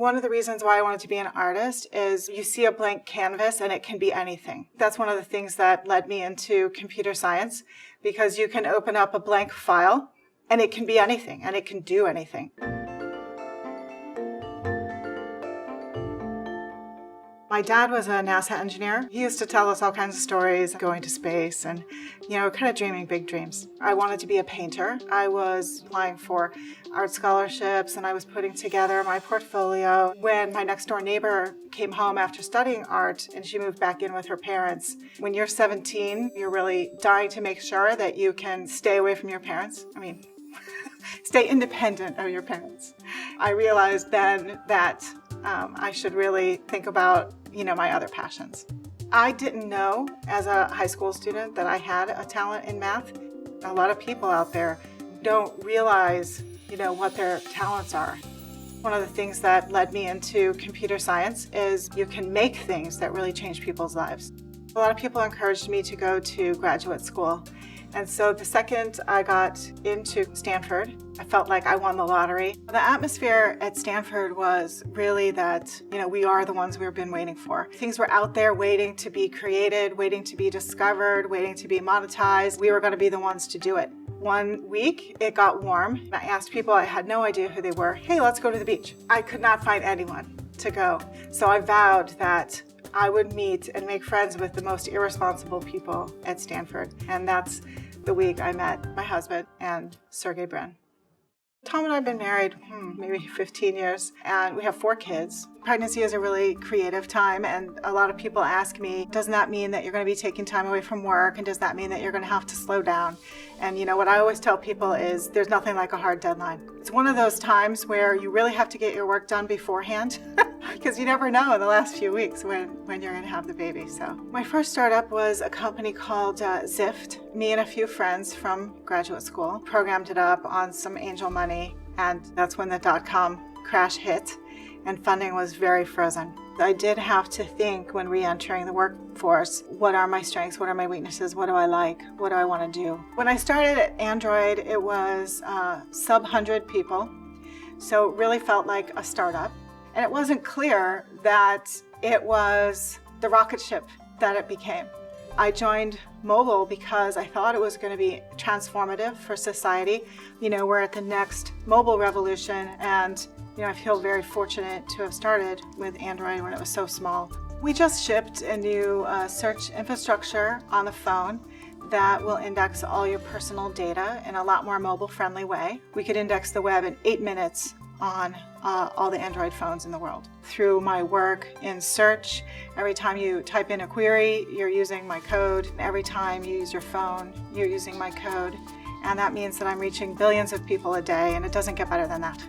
One of the reasons why I wanted to be an artist is you see a blank canvas and it can be anything. That's one of the things that led me into computer science, because you can open up a blank file and it can be anything and it can do anything. My dad was a NASA engineer. He used to tell us all kinds of stories, going to space and, kind of dreaming big dreams. I wanted to be a painter. I was applying for art scholarships and I was putting together my portfolio when my next door neighbor came home after studying art and she moved back in with her parents. When you're 17, you're really dying to make sure that you can stay away from your parents. Stay independent of your parents. I realized then that I should really think about, my other passions. I didn't know as a high school student that I had a talent in math. A lot of people out there don't realize, what their talents are. One of the things that led me into computer science is you can make things that really change people's lives. A lot of people encouraged me to go to graduate school. And so the second I got into Stanford, I felt like I won the lottery. The atmosphere at Stanford was really that, we are the ones we've been waiting for. Things were out there waiting to be created, waiting to be discovered, waiting to be monetized. We were going to be the ones to do it. One week, it got warm. I asked people, I had no idea who they were, hey, let's go to the beach. I could not find anyone to go. So I vowed that I would meet and make friends with the most irresponsible people at Stanford. And that's the week I met my husband and Sergey Brin. Tom and I have been married maybe 15 years, and we have 4 kids. Pregnancy is a really creative time, and a lot of people ask me, doesn't that mean that you're going to be taking time away from work, and does that mean that you're going to have to slow down? And what I always tell people is there's nothing like a hard deadline. It's one of those times where you really have to get your work done beforehand because you never know in the last few weeks when you're going to have the baby. So my first startup was a company called Zift. Me and a few friends from graduate school programmed it up on some angel money, and that's when the dot-com crash hit and funding was very frozen. I did have to think when re-entering the workforce, what are my strengths, what are my weaknesses, what do I like, what do I want to do? When I started at Android, it was sub 100 people, so it really felt like a startup. And it wasn't clear that it was the rocket ship that it became. I joined mobile because I thought it was going to be transformative for society. We're at the next mobile revolution, and I feel very fortunate to have started with Android when it was so small. We just shipped a new search infrastructure on the phone that will index all your personal data in a lot more mobile-friendly way. We could index the web in 8 minutes on all the Android phones in the world. Through my work in search, every time you type in a query, you're using my code. Every time you use your phone, you're using my code. And that means that I'm reaching billions of people a day, and it doesn't get better than that.